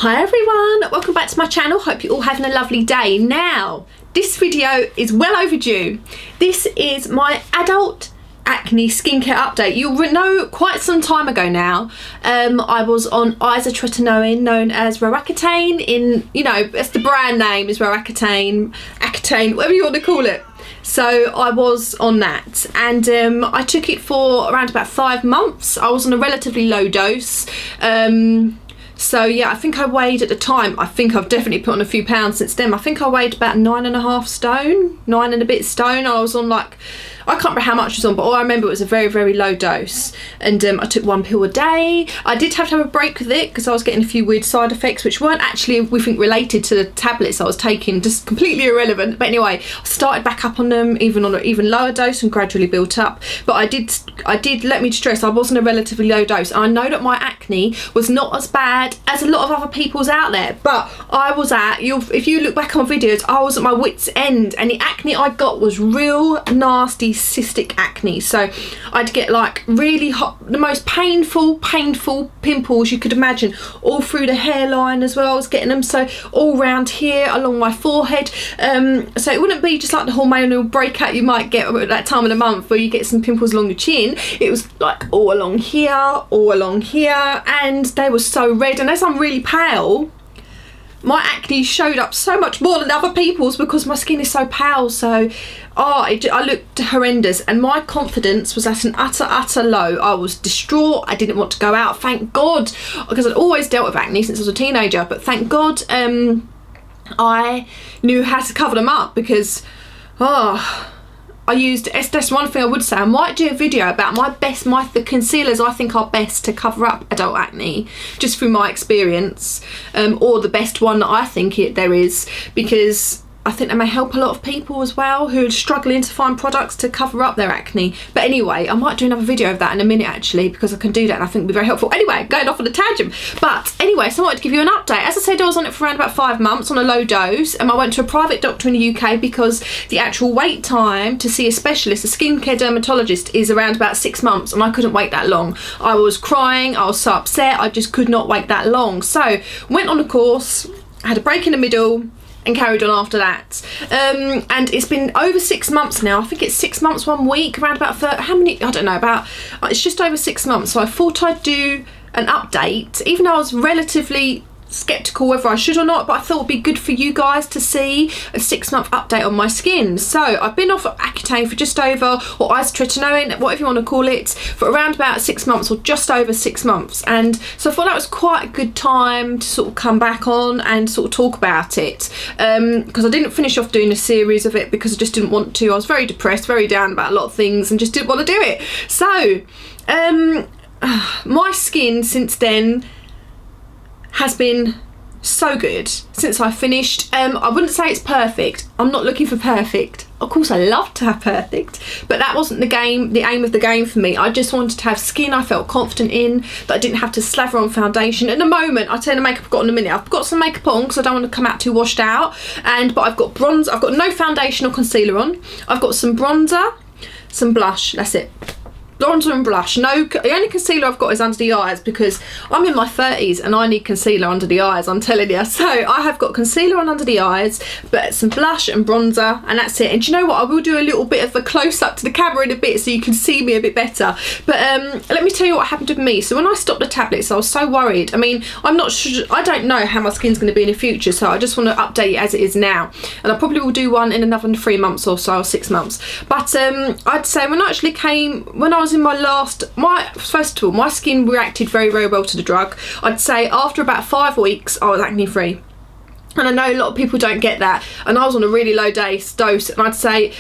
Hi everyone, welcome back to my channel. Hope you're all having a lovely day. Now, this video is well overdue. This is my adult acne skincare update. You'll know quite some time ago now, I was on Isotretintoin, known as Roaccutane. That's the brand name, is Roaccutane, Accutane, whatever you want to call it. So I was on that, and I took it for around about 5 months. I was on a relatively low dose. So yeah, I think I weighed at the time, I think I've definitely put on a few pounds since then. I think I weighed about 9.5 stone, 9 and a bit stone. I was on like, I can't remember how much I was on, but all I remember it was a very, very low dose. And I took 1 pill a day. I did have to have a break with it because I was getting a few weird side effects, which weren't actually, we think, related to the tablets I was taking, just completely irrelevant. But anyway, I started back up on them, even on an even lower dose, and gradually built up. But I did, let me stress, I was on a relatively low dose. I know that my acne was not as bad as a lot of other people's out there, but I was at, if you look back on videos, I was at my wit's end, and the acne I got was real nasty cystic acne. So I'd get like really hot, the most painful pimples you could imagine, all through the hairline as well. I was getting them so all round here along my forehead. So it wouldn't be just like the hormonal breakout you might get at that time of the month where you get some pimples along your chin. It was like all along here, and they were so red. And as I'm really pale, my acne showed up so much more than other people's because my skin is so pale. So I looked horrendous, and my confidence was at an utter low. I was distraught. I didn't want to go out, thank God, because I'd always dealt with acne since I was a teenager, but thank God I knew how to cover them up, because I used, that's one thing I would say, I might do a video about the concealers I think are best to cover up adult acne, just through my experience, or the best one that I think there is, because I think they may help a lot of people as well who are struggling to find products to cover up their acne. But anyway, I might do another video of that in a minute actually, because I can do that and I think it'll be very helpful. Anyway, going off on a tangent. But anyway, so I wanted to give you an update. As I said, I was on it for around about 5 months on a low dose, and I went to a private doctor in the UK because the actual wait time to see a specialist, a skincare dermatologist, is around about 6 months, and I couldn't wait that long. I was crying, I was so upset, I just could not wait that long. So went on a about had a break in the middle, and carried on after that. And it's been over 6 months now. I think it's 6 months 1 week, around about how many, I don't know, about, it's just over 6 months. So I thought I'd do an update, even though I was relatively skeptical whether I should or not, but I thought it would be good for you guys to see a 6-month update on my skin. So I've been off Accutane for just over, or Isotretintoin, whatever you want to call it, for around about 6 months, or just over 6 months. And so I thought that was quite a good time to sort of come back on and sort of talk about it, because I didn't finish off doing a series of it because I just didn't want to. I was very depressed, very down about a lot of things, and just didn't want to do it. So my skin since then has been so good since I finished. I wouldn't say it's perfect. I'm not looking for perfect. Of course, I love to have perfect, but that wasn't the aim of the game for me. I just wanted to have skin I felt confident in, that I didn't have to slather on foundation. At the moment, I'll tell you the makeup I've got in a minute. I've got some makeup on because I don't want to come out too washed out, but I've got bronzer. I've got no foundation or concealer on. I've got some bronzer, some blush, that's it. Bronzer and blush. No, the only concealer I've got is under the eyes because I'm in my 30s and I need concealer under the eyes, I'm telling you. So I have got concealer on under the eyes, but some blush and bronzer, and that's it. And do you know what? I will do a little bit of a close-up to the camera in a bit so you can see me a bit better. But let me tell you what happened with me. So when I stopped the tablets, I was so worried. I mean, I'm not sure, I don't know how my skin's going to be in the future, so I just want to update it as it is now. And I probably will do one in another 3 months or so, or 6 months. But I'd say when I was in first of all, my skin reacted very, very well to the drug. I'd say after about 5 weeks, I was acne free. And I know a lot of people don't get that, and I was on a really low dose, and I'd say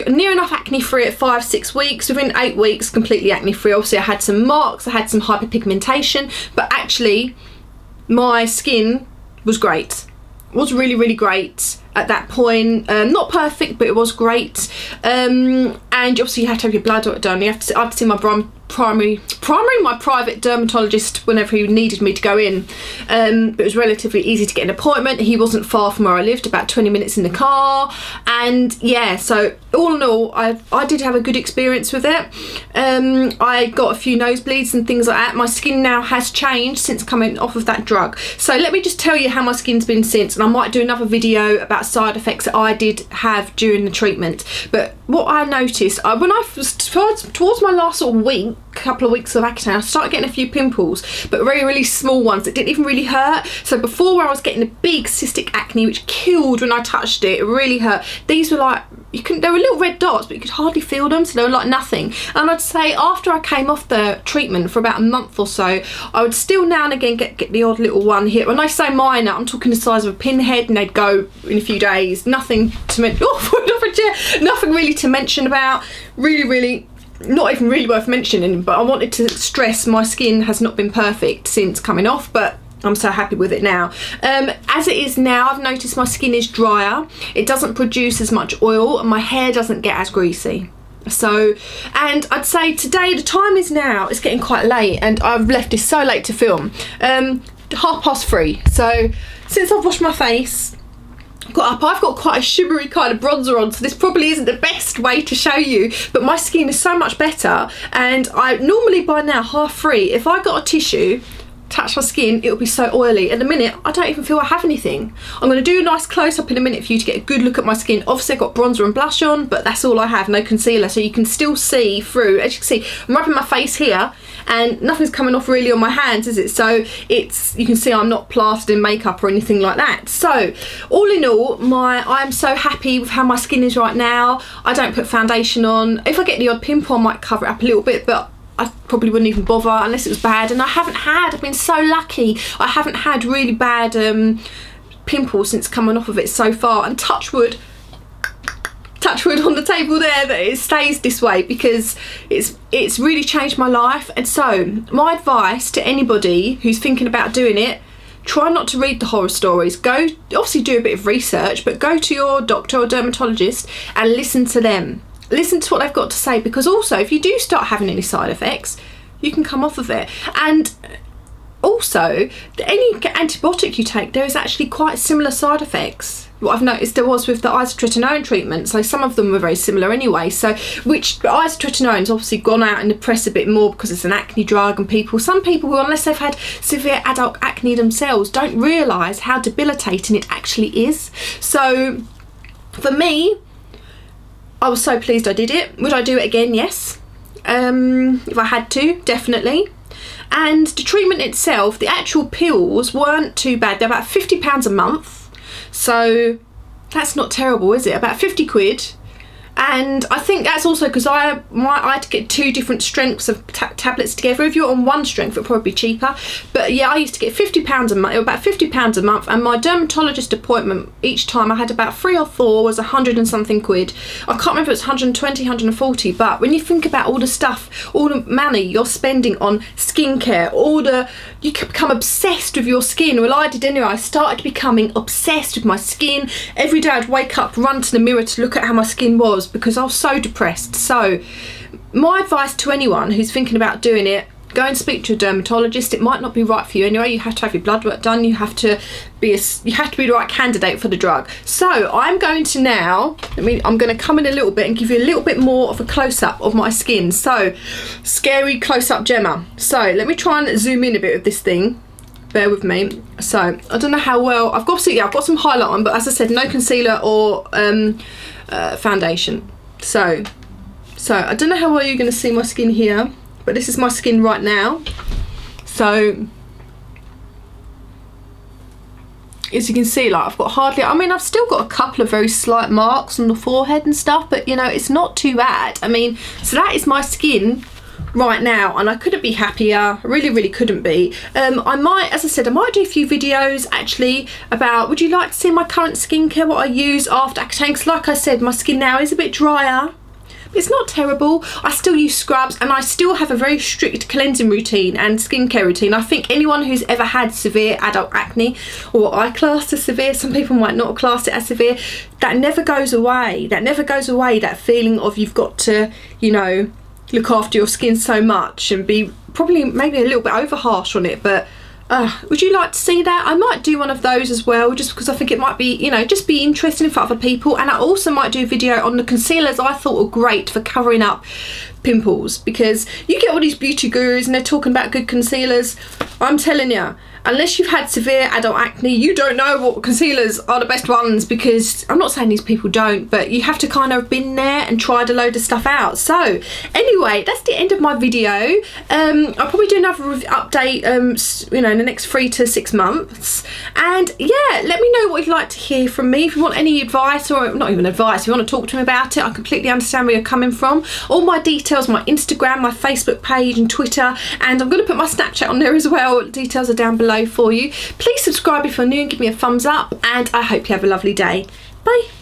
near enough acne free at 5-6 weeks. Within 8 weeks, completely acne free. Obviously I had some marks, I had some hyperpigmentation, but actually my skin was great. It was really, really great at that point. Not perfect, but it was great. And obviously you have to have your blood done. I have to see my my private dermatologist whenever he needed me to go in. It was relatively easy to get an appointment. He wasn't far from where I lived, about 20 minutes in the car, and yeah, so all in all I did have a good experience with it. I got a few nosebleeds and things like that. My skin now has changed since coming off of that drug, so let me just tell you how my skin's been since, and I might do another video about side effects that I did have during the treatment. But what I noticed when I was towards my last sort of couple of weeks of Acne, I started getting a few pimples, but really small ones that didn't even really hurt. So before, where I was getting the big cystic acne which killed when I touched it, it really hurt. These were like, they were little red dots, but you could hardly feel them, so they were like nothing. And I'd say after I came off the treatment for about a month or so, I would still now and again get the odd little one here. When I say minor, I'm talking the size of a pinhead, and they'd go in a few days. Nothing to mention. Nothing really to mention about. Really not even really worth mentioning, but I wanted to stress my skin has not been perfect since coming off, but I'm so happy with it now. As it is now, I've noticed my skin is drier, it doesn't produce as much oil, and my hair doesn't get as greasy. So, and I'd say today, the time is now, it's getting quite late, and I've left this so late to film, 3:30. So since I've washed my face, I've got quite a shimmery kind of bronzer on, so this probably isn't the best way to show you, but my skin is so much better. And I normally, by now, 3:30, if I got a tissue, touch my skin, it would be so oily. At the minute, I don't even feel I have anything. I'm going to do a nice close-up in a minute for you to get a good look at my skin. Obviously, I've got bronzer and blush on, but that's all I have, no concealer, so you can still see through. As you can see, I'm rubbing my face here, and nothing's coming off really on my hands, is it? So you can see I'm not plastered in makeup or anything like that. So all in all, I'm so happy with how my skin is right now. I don't put foundation on. If I get the odd pimple, I might cover it up a little bit, but I probably wouldn't even bother unless it was bad. And I've been so lucky, I haven't had really bad pimples since coming off of it so far. And touch wood on the table there, that it stays this way, because it's really changed my life. And so my advice to anybody who's thinking about doing it, try not to read the horror stories. Obviously do a bit of research, but go to your doctor or dermatologist and listen to them. Listen to what they've got to say, because also if you do start having any side effects, you can come off of it. And also, any antibiotic you take, there is actually quite similar side effects. What I've noticed there was with the isotretinoin treatment, so some of them were very similar anyway. So, isotretinoin's obviously gone out in the press a bit more because it's an acne drug, and some people who, unless they've had severe adult acne themselves, don't realise how debilitating it actually is. So, for me, I was so pleased I did it. Would I do it again? Yes. If I had to, definitely. And the treatment itself, the actual pills weren't too bad. They're about £50 a month. So that's not terrible, is it? About 50 quid. And I think that's also because I had to get 2 different strengths of tablets together. If you're on one strength, it'll probably be cheaper. But yeah, I used to get £50 a month, about £50 a month. And my dermatologist appointment, each time I had about 3 or 4, was 100 and something quid. I can't remember if it's 120, 140. But when you think about all the stuff, all the money you're spending on skincare, you can become obsessed with your skin. Well, I did anyway. I started becoming obsessed with my skin. Every day I'd wake up, run to the mirror to look at how my skin was, because I was so depressed. So my advice to anyone who's thinking about doing it, go and speak to a dermatologist. It might not be right for you anyway. You have to have your blood work done. You have to be the right candidate for the drug. So I'm going to now, I'm going to come in a little bit and give you a little bit more of a close-up of my skin. So scary close-up Gemma. So let me try and zoom in a bit with this thing. Bear with me. So I don't know how well I've got some highlight on, but as I said, no concealer or foundation. So I don't know how well you're going to see my skin here, but this is my skin right now. So as you can see, like, I've got I've still got a couple of very slight marks on the forehead and stuff, but you know, it's not too bad. So that is my skin right now, and I couldn't be happier. I really couldn't be. I might do a few videos actually about, would you like to see my current skincare, what I use after Accutane? Because like I said, my skin now is a bit drier, but it's not terrible. I still use scrubs, and I still have a very strict cleansing routine and skincare routine. I think anyone who's ever had severe adult acne, or what I class as severe, some people might not class it as severe, that never goes away. That feeling of you've got to, look after your skin so much and be probably maybe a little bit over harsh on it, but would you like to see that? I might do one of those as well, just because I think it might be, you know, just be interesting for other people. And I also might do a video on the concealers I thought were great for covering up pimples, because you get all these beauty gurus and they're talking about good concealers. I'm telling you, unless you've had severe adult acne, you don't know what concealers are the best ones, because I'm not saying these people don't, but you have to kind of been there and tried a load of stuff out. So anyway, that's the end of my video. I'll probably do another update, you know, in the next 3 to 6 months. And yeah, let me know what you'd like to hear from me. If you want any advice, or not even advice, if you want to talk to me about it, I completely understand where you're coming from. All my details, my Instagram, my Facebook page and Twitter, and I'm going to put my Snapchat on there as well. Details are down below for you. Please subscribe if you're new and give me a thumbs up, and I hope you have a lovely day. Bye.